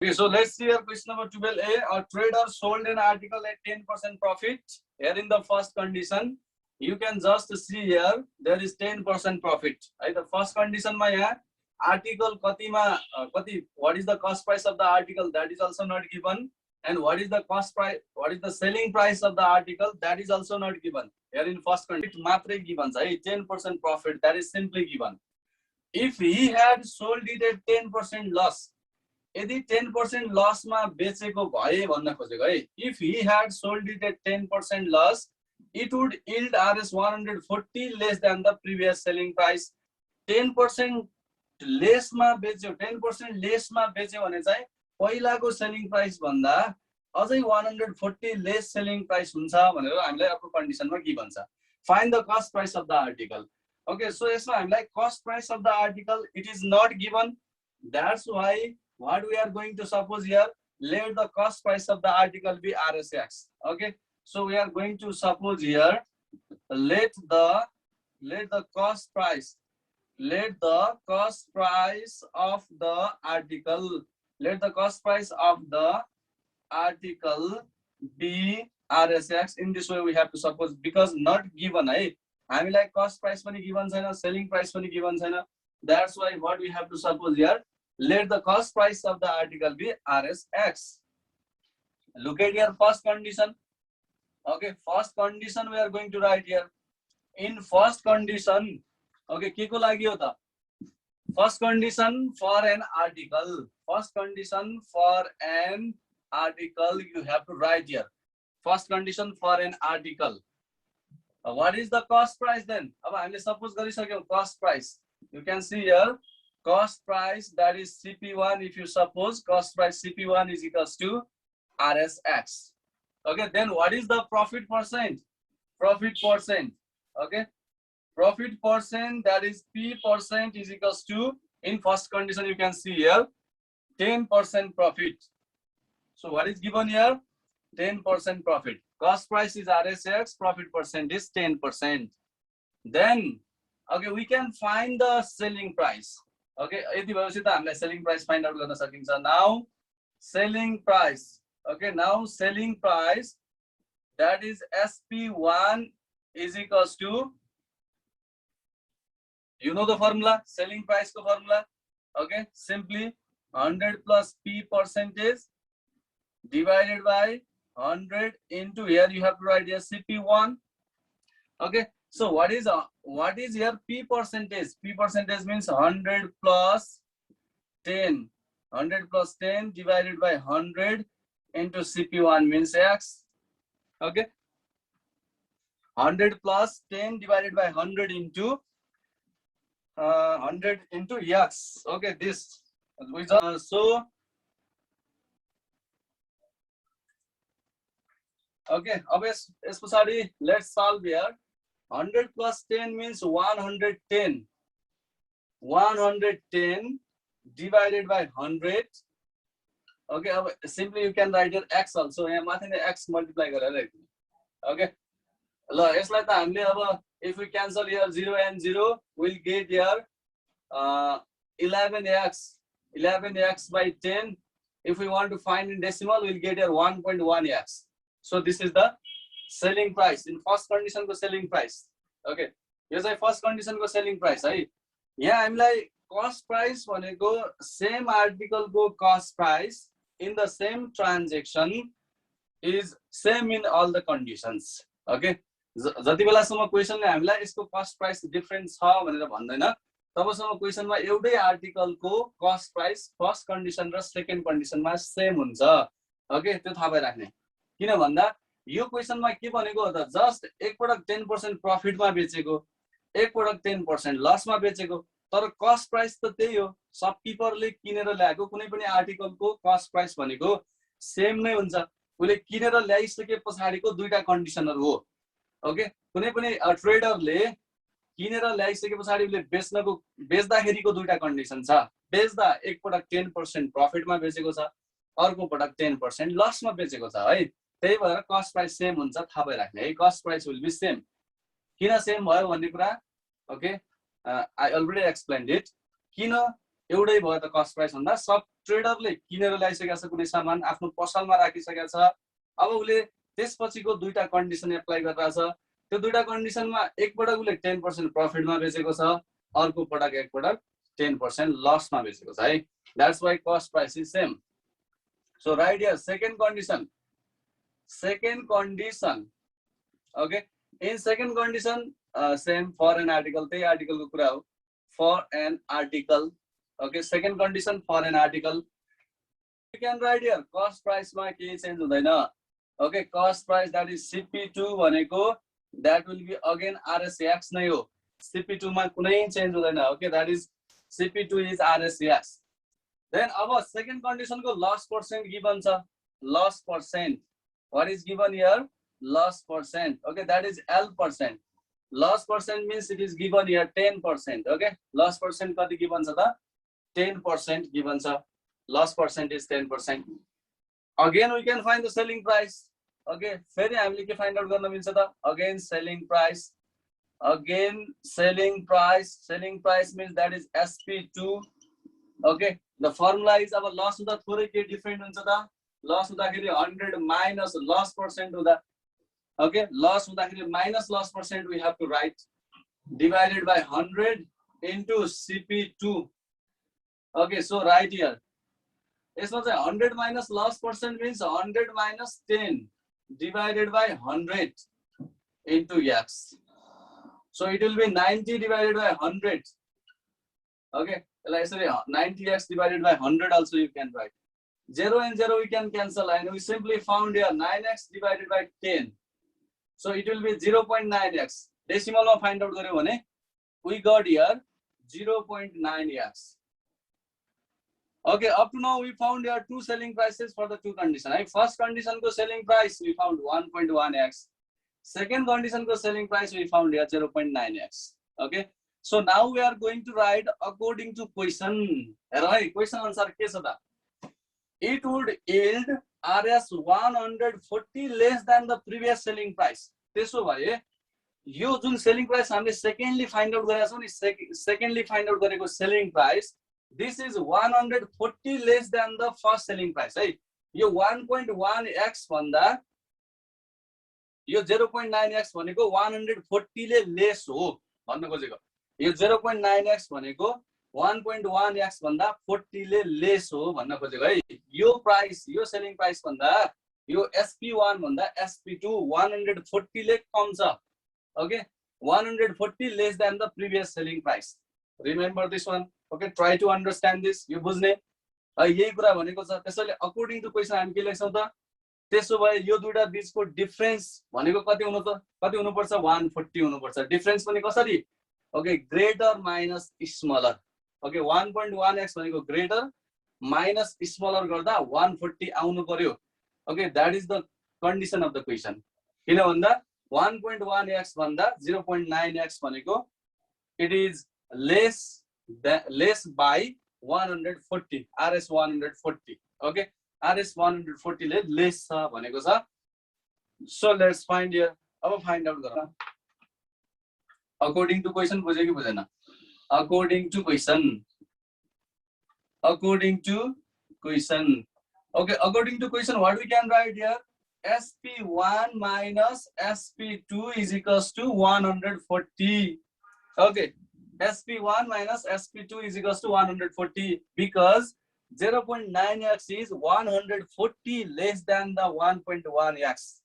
Okay, so let's see here question number 12A. A trader sold an article at 10% profit. Here in the first condition, you can just see here there is 10% profit. Right? The first condition ma here article what is the cost price of the article, that is also not given, and what is the cost price, what is the selling price of the article, that is also not given. Here in first condition matre given, 10% profit, that is simply given. If he had sold it at 10% loss, यदि 10% loss मा बेचेको भए भन्न खोजेको है, if he had sold it at 10% loss, it would yield Rs 140 less than the previous selling price. 10% lace मा बेच्यो, 10% lace मा बेच्यो भने चाहिँ पहिलाको सेलिङ प्राइस भन्दा अझै 140 लेस सेलिङ प्राइस हुन्छ भनेर हामीलाई अर्को कन्डिसनमा गिभन छ. Find the cost price of the article. Okay, so यसमा हामीलाई cost price of the article it is not given. That's why what we are going to suppose here, let the cost price of the article be RSX. Okay, so we are going to suppose here, let the cost price of the article, let the cost price of the article be RSX. In this way we have to suppose, because not given, right? हामीलाई cost price पनि given छैन, selling price पनि given छैन. That's why what we have to suppose here, let the cost price of the article be RSX. Look at your first condition. Okay, first condition we are going to write here. In first condition, okay, के को लागि हो त? First condition for an article. First condition for an article you have to write here. First condition for an article. What is the cost price then? अब हामीले suppose गरिसक्यौं cost price. You can see here cost price, that is CP1. If you suppose cost price CP1 is equals to RSX. Okay, then what is the profit percent? Profit percent. Okay, profit percent, that is P percent is equals to, in first condition you can see here 10% profit. So what is given here? 10% profit. Cost price is RSX, profit percent is 10%. Then okay, we can find the selling price. Okay, यति भएपछि त हामीलाई selling price find out गर्न सकिन्छ. Now selling price. Okay, now selling price, that is SP1 is equals to, you know the formula, selling price ko formula. Okay, simply 100 plus P percentage divided by 100 into, here you have to write here CP1. Okay, so what is here P percentage? P percentage means 100 plus 10. 100 plus 10 divided by 100 into CP1 means X. Okay, 100 plus 10 divided by 100 into 100 into X. Okay, this so okay, especially let's solve here. 100 plus 10 means 110. 110 divided by 100. Okay, simply you can write here X also. X multiply. Okay, if we cancel here 0 and 0, we'll get here 11x. 11x by 10. If we want to find in decimal, we'll get here 1.1x. So this is the selling price. In first condition को selling price. Okay, यो चाहिँ first condition को selling price है. यहाँ हामीलाई cost price भनेको same article को cost price in the same transaction is same in all the conditions. Okay, जति बेलासम्म क्वेशनले हामीलाई यसको cost price different छ भनेर भन्दैन, तबसम्म क्वेशनमा एउटै आर्टिकल को cost price first condition र second condition मा same हुन्छ. Okay, त्यो थाहा भइराख्ने. किन भन्दा यो क्वेशनमा के भनेको हो त, जस्ट एक प्रोडक्ट 10% प्रफिट मा बेचेको, एक प्रोडक्ट 10% लस मा बेचेको, तर कस्ट प्राइस त त्यही हो. शपकीपरले किनेर ल्याएको कुनै पनि आर्टिकलको कस्ट प्राइस भनेको सेम नै हुन्छ. उले किनेर ल्याइसके पछाडीको दुईटा कन्डिसनहरु हो. ओके, कुनै पनि ट्रेडरले किनेर ल्याइसके पछाडी उले बेच्दाखेरिको दुईटा कन्डिसन छ. बेच्दा एक प्रोडक्ट 10% प्रफिट मा बेचेको छ, अर्को प्रोडक्ट 10% लस मा बेचेको छ है. त्यही भएर कस्ट प्राइस सेम हुन्छ, थाहा भइराख्ने है. Cost price will be same. किन सेम भयो भन्ने कुरा, okay, I already explained it. किन एउटै भयो त कस्ट प्राइस भन्दा सब ट्रेडरले किनेर ल्याइसकेको छ कुनै सामान आफ्नो पसलमा राखिसकेको छ अब उसले त्यसपछिको दुईटा कन्डिसन एप्लाई गरिरहेछ त्यो दुईटा कन्डिसनमा एक पटक उसले 10% प्रफिटमा बेचेको छ अर्को पटक एक पटक 10% लसमा बेचेको छ है that's why cost price is same so right here second condition okay in second condition same for an article त्यही आर्टिकल को कुरा हो for an article okay second condition for an article you can write here cost price मा केही change हुँदैन okay cost price that is CP2 भनेको that will be again RSX नै हो CP2 मा कुनै चेन्ज हुँदैन okay that is CP2 is RSX then अब second condition को loss percent given छ loss percent what is given here loss percent okay that is L percent loss percent means it is given here 10% okay loss percent कति given छ त 10% given छ loss percent is 10% again we can find the selling price okay फेरि हामीले के find out गर्न मिल्छ त again selling price means that is SP2 okay the formula is अब loss हुँदा थोरै के डिफरेन्ट हुन्छ त loss हुँदाखेरि 100 minus loss percent हुँदा okay loss हुँदाखेरि minus loss percent we have to write divided by 100 into CP2 okay so right here यसमा चाहिँ 100 minus loss percent means 100 minus 10 divided by 100 into x so it will be 90 divided by 100 okay like sorry 90x divided by 100 also you can write 0 and 0 we can cancel and we simply found here 9x divided by 10 so it will be 0.9x decimal ma find out garyo bhane we got here 0.9x okay up to now we found here two selling prices for the two condition right first condition ko selling price we found 1.1x second condition ko selling price we found here 0.9x okay so now we are going to write according to question right question answer ke cha ta it would yield RS 140 less than the previous selling price त्यसो भए यो जुन selling price हामीले secondly find out गरेका छौं नि secondly find out गरेको selling price this is 140 less than the first selling price है यो 1.1x भन्दा यो 0.9x भनेको 140 ले लेस हो भन्न खोजेको यो 0.9x भनेको 1.1x भन्दा 40 ले लेस हो भन्न खोजेको है यो प्राइस यो सेलिङ प्राइस भन्दा यो SP1 भन्दा SP2 140 ले कम छ okay 140 less than the previous selling price remember this one okay try to understand this यो बुझ्ने यही कुरा भनेको छ त्यसैले अकॉर्डिङ टु क्वेशन हामी के लेख्छौं त त्यसो भए यो दुईटा बीचको डिफरेन्स भनेको कति हुनु पर्छ 140 हुनु पर्छ डिफरेन्स पनि कसरी okay greater minus smaller okay 1.1x भनेको greater minus smaller गर्दा 140 आउनु पर्यो okay that is the condition of the question किन भन्दा 1.1x भन्दा 0.9x भनेको it is less by 140 RS 140 okay RS 140 ले less छ भनेको छ so let's find here अब find out गरौँ according to question बुझ्यो कि बुझेन according to question okay according to question what we can write here SP1 minus SP2 is equals to 140 okay SP1 minus SP2 is equals to 140 because 0.9x is 140 less than the 1.1x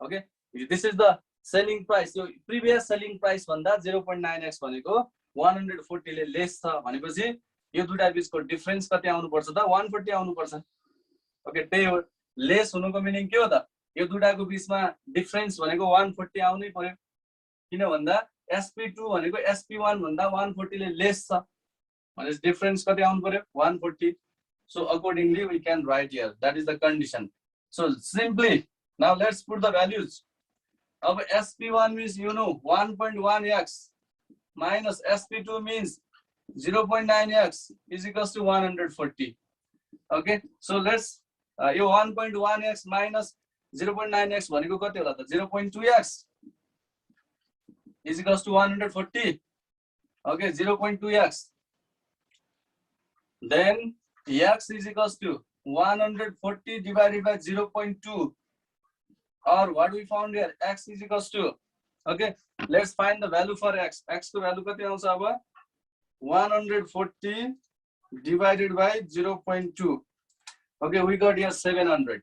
okay this is the selling price so previous selling price भन्दा 0.9x भनेको 140 ले lace छ भनेपछि यो दुईटा बीचको difference कति आउनु पर्छ त 140 आउनु पर्छ ओके त्यही हो लेस हुनुको मिनिङ के हो त यो दुईटाको बीचमा डिफरेन्स भनेको 140 आउनै पर्यो किन भन्दा SP2 भनेको SP1 भन्दा 140 ले लेस छ भनेपछि डिफरेन्स कति आउनु पर्यो 140 so accordingly we can write here that is the condition so simply now let's put the values of SP1 means you know 1.1x minus SP2 means 0.9x is equals to 140 okay so let's यो 1.1x minus 0.9x भनेको कति होला त 0.2x is equals to 140 okay 0.2x Then x is equals to 140 divided by 0.2, or what we found here, x is equals to, okay, let's find the value for x. X को value कति आउँछ अब 140 divided by 0.2. Okay, we got here 700.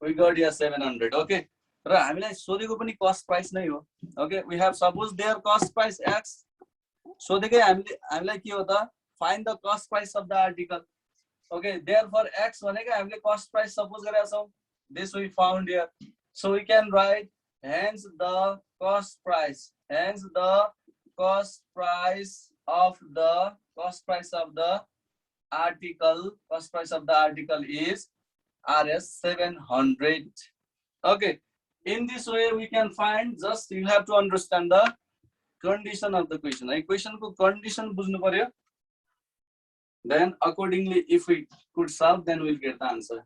We got here 700. Okay, र हामीलाई सोधेको पनि cost price नै हो. Okay, we have suppose their cost price x. सोधेकै हामीलाई के हो त, find the cost price of the article. Okay, therefore x भनेको हामीले cost price suppose गरेका छौं. This we found here. So we can write hence the cost price. Hence the cost price of the article. Cost price of the article is Rs 700. Okay. In this way we can find, just you have to understand the condition of the question. Question ko condition bujhnu paryo. Then accordingly if we could solve, then we'll get the answer.